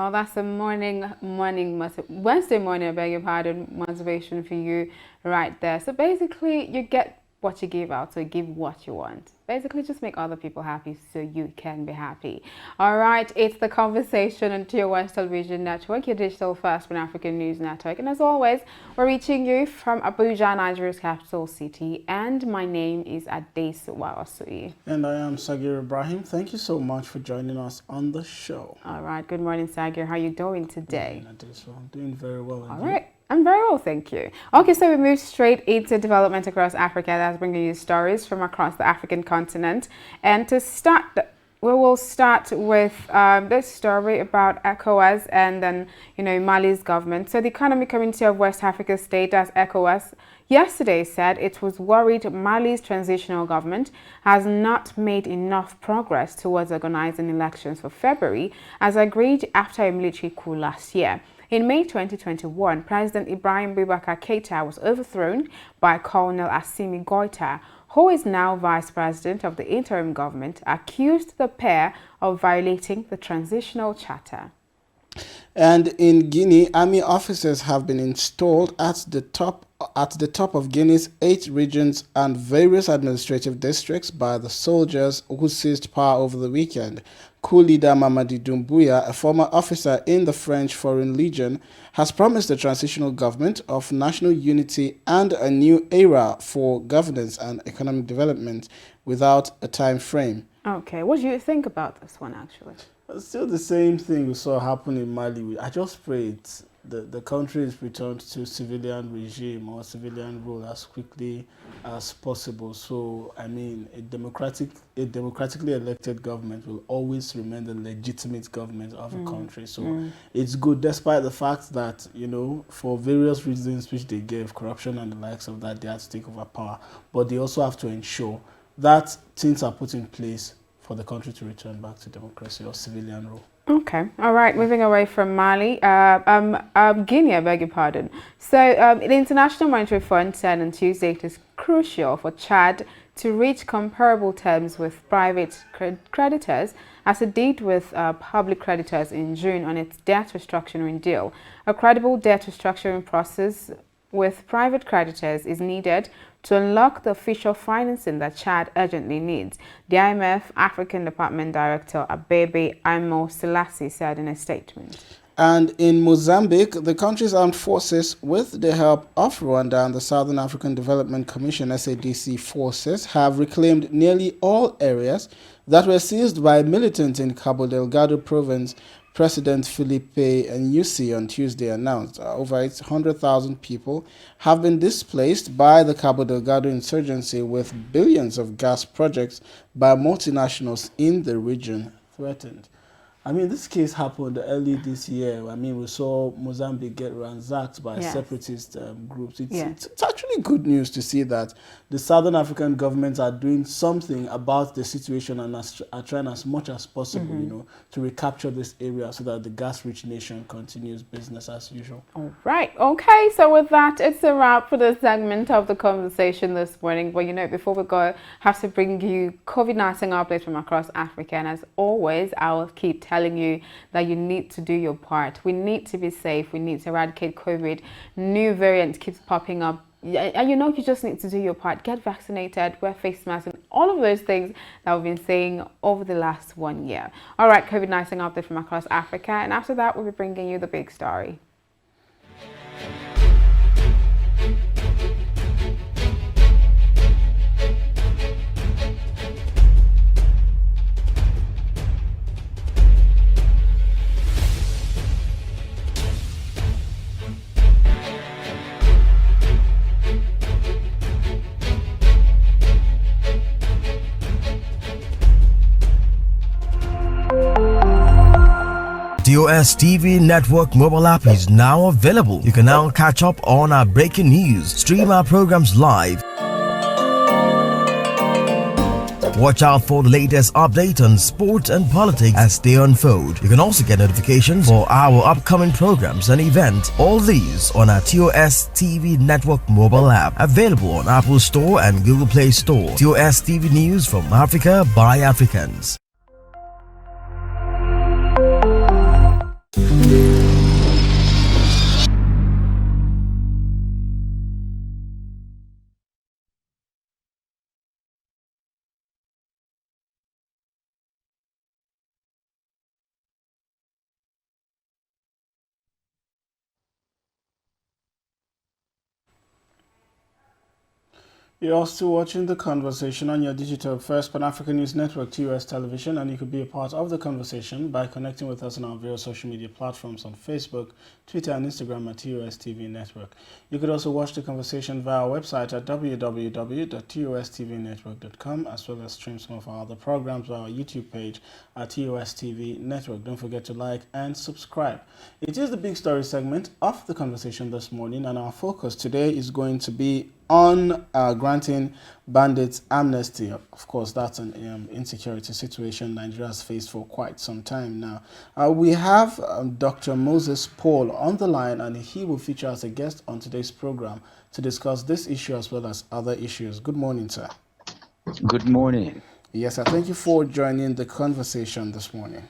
Oh, that's a Wednesday morning, I beg your pardon, motivation for you right there. So basically, you get what you give out, so you give what you want. Basically, just make other people happy so you can be happy. All right, it's The Conversation on Tier 1 Television Network, your digital first Pan-African news network. And as always, we're reaching you from Abuja, Nigeria's capital city. And my name is Adesuwa Osui. And I am Sagir Ibrahim. Thank you so much for joining us on the show. All right, good morning, Sagir. How are you doing today? I'm doing very well. All right. I'm very well, thank you. Okay, so we move straight into development across Africa. That's bringing you stories from across the African continent. And to start, we will start with this story about ECOWAS and then, Mali's government. So the Economic Community of West Africa State, as ECOWAS, yesterday said it was worried Mali's transitional government has not made enough progress towards organizing elections for February, as agreed after a military coup last year. In May 2021, President Ibrahim Boubacar Keïta was overthrown by Colonel Assimi Goïta, who is now vice president of the interim government, accused the pair of violating the transitional charter. And in Guinea, army officers have been installed at the top of Guinea's 8 regions and various administrative districts by the soldiers who seized power over the weekend. Coup leader Mamadi Doumbouya, a former officer in the French Foreign Legion, has promised a transitional government of national unity and a new era for governance and economic development without a time frame. Okay, what do you think about this one, actually? It's still the same thing we saw happen in Mali. I just pray the country is returned to civilian regime or civilian rule as quickly as possible. So, I mean, a democratically elected government will always remain the legitimate government of a country. So it's good, despite the fact that, for various reasons which they gave, corruption and the likes of that, they had to take over power. But they also have to ensure that things are put in place for the country to return back to democracy or civilian rule. Okay, all right, moving away from Mali, Guinea, I beg your pardon. So the International Monetary Fund said on Tuesday it is crucial for Chad to reach comparable terms with private creditors as it did with public creditors in June on its debt restructuring deal. A credible debt restructuring process with private creditors is needed to unlock the official financing that Chad urgently needs, the IMF African Department Director Abebe Aimo Selassie said in a statement. And in Mozambique, the country's armed forces, with the help of Rwanda and the Southern African Development Commission SADC forces, have reclaimed nearly all areas that were seized by militants in Cabo Delgado province. President Felipe Nyusi on Tuesday announced over 100,000 people have been displaced by the Cabo Delgado insurgency, with billions of gas projects by multinationals in the region threatened. I mean, this case happened early this year. I mean, we saw Mozambique get ransacked by separatist groups. It's actually good news to see that the Southern African governments are doing something about the situation and are trying as much as possible, to recapture this area so that the gas-rich nation continues business as usual. All right. Okay. So with that, it's a wrap for this segment of The Conversation this morning. But, before we go, I have to bring you COVID-19 updates from across Africa. And as always, I will keep telling you that you need to do your part. We need to be safe. We need to eradicate COVID. New variants keeps popping up. And you just need to do your part. Get vaccinated, wear face masks, and all of those things that we've been saying over the last 1 year. All right, COVID-19 update from across Africa. And after that, we'll be bringing you the big story. TOS TV Network mobile app is now available. You can now catch up on our breaking news, stream our programs live, watch out for the latest update on sport and politics as they unfold. You can also get notifications for our upcoming programs and events. All these on our TOS TV Network mobile app, available on Apple Store and Google Play Store. TOS TV News from Africa by Africans. You're also watching The Conversation on your digital first Pan-African News Network, TOS Television, and you could be a part of the conversation by connecting with us on our various social media platforms on Facebook, Twitter, and Instagram at TOS TV Network. You could also watch the conversation via our website at www.tostvnetwork.com, as well as stream some of our other programs via our YouTube page at TOS TV Network. Don't forget to like and subscribe. It is the big story segment of the conversation this morning, and our focus today is going to be on granting bandits amnesty. Of course, that's an insecurity situation Nigeria has faced for quite some time now. We have Dr. Moses Paul on the line, and he will feature as a guest on today's program to discuss this issue as well as other issues. Good morning, sir. Good morning. Yes, sir. Thank you for joining the conversation this morning.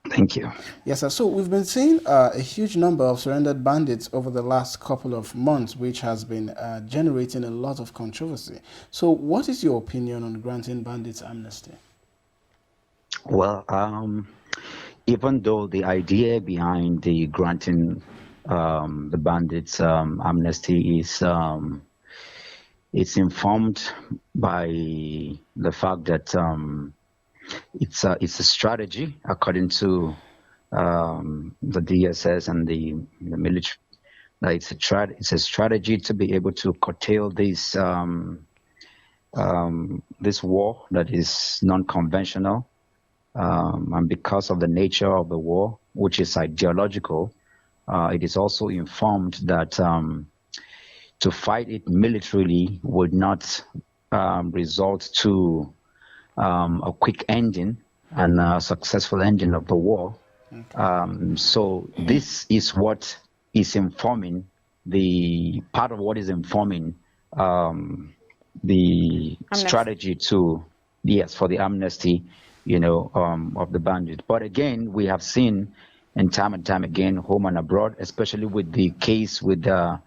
Thank you. Yes, sir. So we've been seeing a huge number of surrendered bandits over the last couple of months, which has been generating a lot of controversy. So what is your opinion on granting bandits amnesty? Well, even though the idea behind the granting the bandits amnesty is it's informed by the fact that it's a strategy according to the DSS and the military. It's a strategy to be able to curtail this this war that is non-conventional, and because of the nature of the war, which is ideological, it is also informed that to fight it militarily would not result to a quick ending and a successful ending of the war. Okay. So this is what is informing the part of what is informing the amnesty strategy to for the amnesty, of the bandit. But again, we have seen and time again, home and abroad, especially with the case with the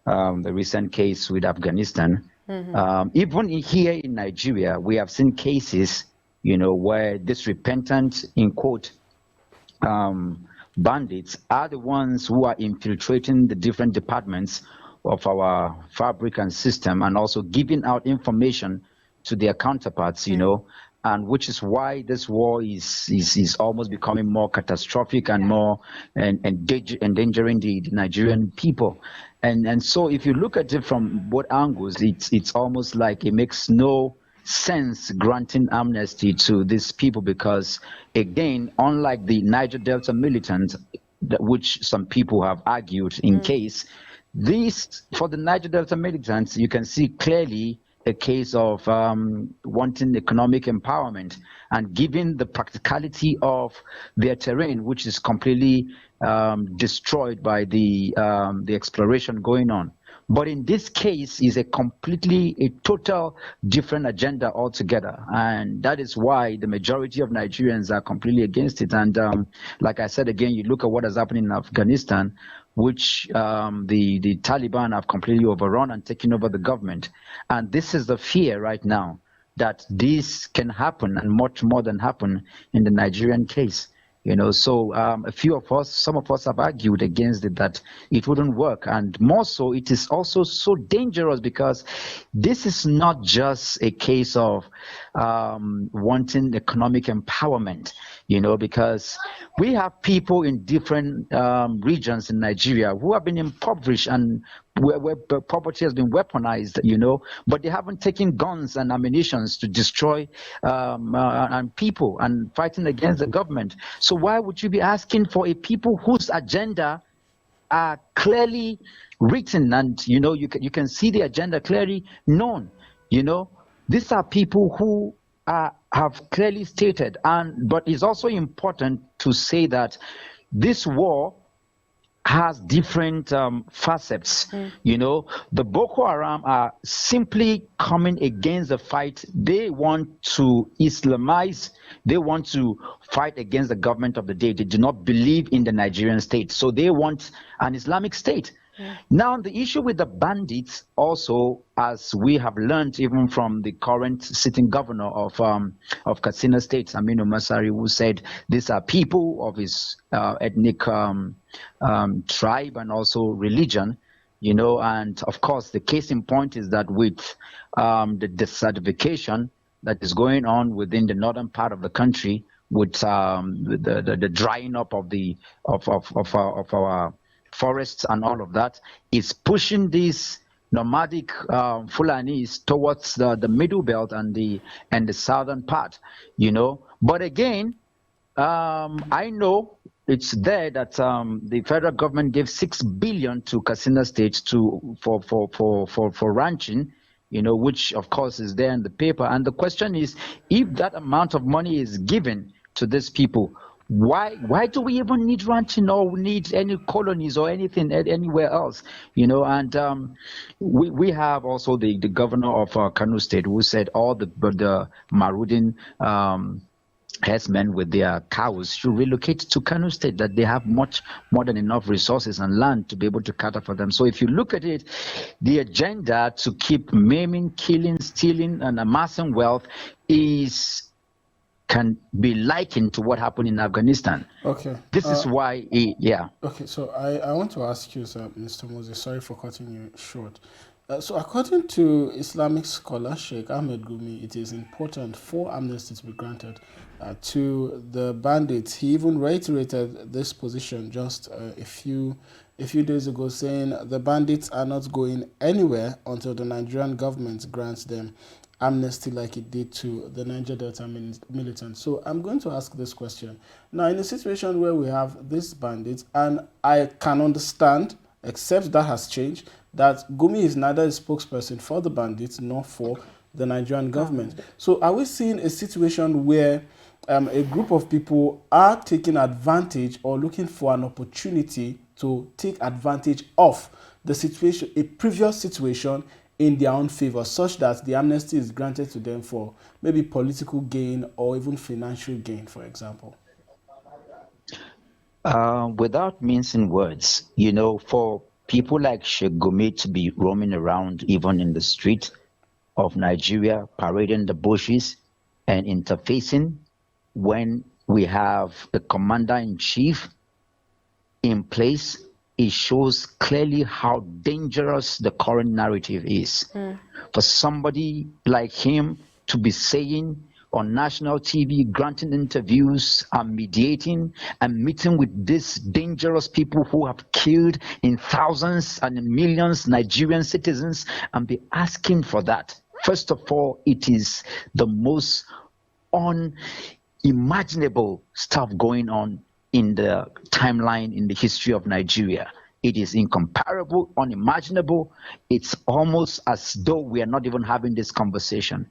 recent case with Afghanistan. Mm-hmm. Even here in Nigeria, we have seen cases, where this repentant, in quote, bandits are the ones who are infiltrating the different departments of our fabric and system, and also giving out information to their counterparts, and which is why this war is almost becoming more catastrophic and more endangering the Nigerian people. And so if you look at it from both angles, it's almost like it makes no sense granting amnesty to these people, because again, unlike the Niger Delta militants, which some people have argued in case, this for the Niger Delta militants, you can see clearly a case of wanting economic empowerment and given the practicality of their terrain, which is completely destroyed by the exploration going on. But in this case is a total different agenda altogether. And that is why the majority of Nigerians are completely against it. And like I said, again, you look at what has happened in Afghanistan, which the Taliban have completely overrun and taken over the government. And this is the fear right now, that this can happen and much more than happen in the Nigerian case. So some of us have argued against it, that it wouldn't work. And more so, it is also so dangerous because this is not just a case of wanting economic empowerment, because we have people in different regions in Nigeria who have been impoverished and where property has been weaponized, but they haven't taken guns and ammunition to destroy and people and fighting against the government. So why would you be asking for a people whose agenda are clearly written and, you can see the agenda clearly known, These are people who have clearly stated, but it's also important to say that this war has different facets. You know, the Boko Haram are simply coming against the fight. They want to Islamize. They want to fight against the government of the day. They do not believe in the Nigerian state. So they want an Islamic state. Now, the issue with the bandits also, as we have learned even from the current sitting governor of Katsina State, Aminu Masari, who said these are people of his ethnic tribe and also religion, you know, and of course the case in point is that with the desertification that is going on within the northern part of the country, with the drying up of our forests and all of that, is pushing these nomadic Fulanis towards the middle belt and the southern part, you know. But again, I know it's there that the federal government gave 6 billion to Katsina State for ranching, you know, which of course is there in the paper. And the question is, if that amount of money is given to these people, why do we even need ranching or need any colonies or anything anywhere else, you know? And we have also the governor of Kano State, who said all the marauding herdsmen with their cows should relocate to Kano State, that they have much more than enough resources and land to be able to cater for them. So if you look at it, the agenda to keep maiming, killing, stealing, and amassing wealth can be likened to what happened in Afghanistan. Okay. This is why, yeah. Okay, so I want to ask you, sir, Mr. Moses, sorry for cutting you short. So according to Islamic scholar Sheikh Ahmed Gumi, it is important for amnesty to be granted to the bandits. He even reiterated this position just a few days ago, saying the bandits are not going anywhere until the Nigerian government grants them amnesty like it did to the Niger Delta militants. So I'm going to ask this question. Now, in a situation where we have these bandits, and I can understand, except that has changed, that Gumi is neither a spokesperson for the bandits nor for the Nigerian government. So are we seeing a situation where a group of people are taking advantage or looking for an opportunity to take advantage of the situation, a previous situation, in their own favor, such that the amnesty is granted to them for maybe political gain or even financial gain, for example? Without mincing words, you know, for people like Sheikh Gumi to be roaming around even in the street of Nigeria, parading the bushes and interfacing when we have the commander-in-chief in place, it shows clearly how dangerous the current narrative is. For somebody like him to be saying on national TV, granting interviews and mediating and meeting with these dangerous people who have killed in thousands and in millions Nigerian citizens, and be asking for that. First of all, it is the most unimaginable stuff going on in the timeline in the history of Nigeria. It is incomparable, unimaginable. It's almost as though we are not even having this conversation.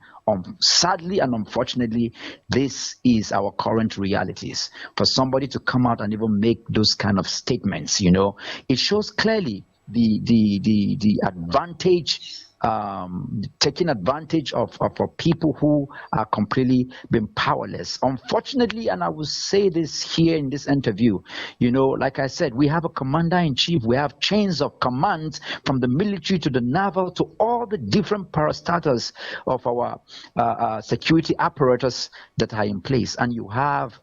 Sadly and unfortunately, this is our current realities. For somebody to come out and even make those kind of statements, you know, it shows clearly the advantage, taking advantage of people who are completely been powerless. Unfortunately, and I will say this here in this interview, you know, like I said, we have a commander-in-chief, we have chains of command from the military to the naval to all the different parastatals of our security apparatus that are in place, and you have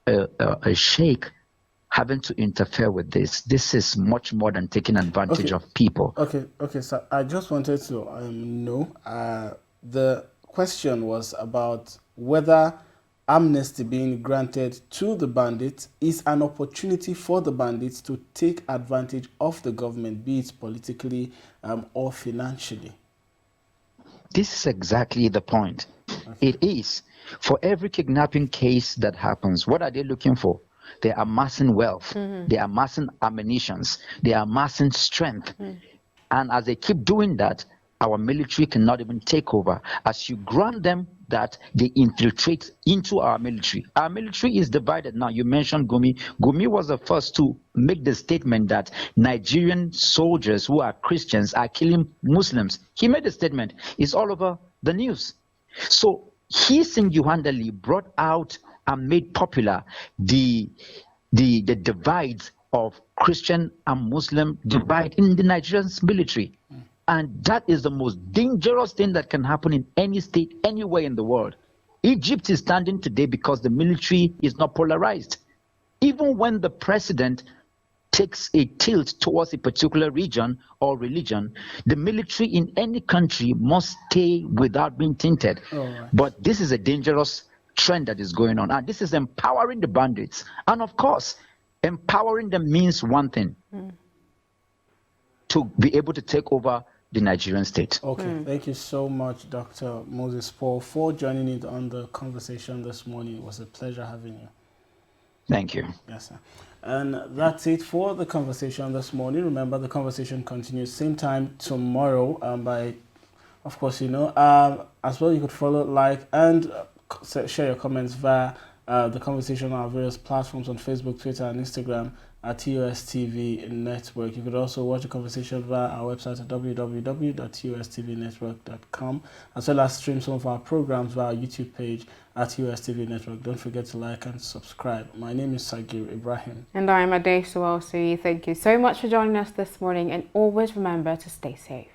a sheikh having to interfere with this. This is much more than taking advantage of people. Okay, so I just wanted to know, the question was about whether amnesty being granted to the bandits is an opportunity for the bandits to take advantage of the government, be it politically or financially. This is exactly the point. Okay. It is. For every kidnapping case that happens, what are they looking for? They are amassing wealth. They are amassing ammunitions. They are amassing strength. And as they keep doing that, our military cannot even take over. As you grant them that, they infiltrate into our military. Our military is divided. Now, you mentioned Gumi. Gumi was the first to make the statement that Nigerian soldiers who are Christians are killing Muslims. He made a statement. It's all over the news. So he single-handedly brought out and made popular the divides of Christian and Muslim divide in the Nigerian military. And that is the most dangerous thing that can happen in any state, anywhere in the world. Egypt is standing today because the military is not polarized. Even when the president takes a tilt towards a particular region or religion, the military in any country must stay without being tainted. Right. But this is a dangerous trend that is going on. And this is empowering the bandits. And of course, empowering them means one thing, to be able to take over the Nigerian state. Okay, thank you so much, Dr. Moses Paul, for joining in on the conversation this morning. It was a pleasure having you. Thank you. Yes, sir. And that's it for the conversation this morning. Remember, the conversation continues same time tomorrow by, of course, as well, you could follow, like, and share your comments via the conversation on our various platforms on Facebook, Twitter, and Instagram at TOS TV Network. You could also watch the conversation via our website at www.tostvnetwork.com, as well as stream some of our programs via our YouTube page at TOS TV Network. Don't forget to like and subscribe. My name is Sagir Ibrahim. And I'm Ade Suwalsi. Thank you so much for joining us this morning, and always remember to stay safe.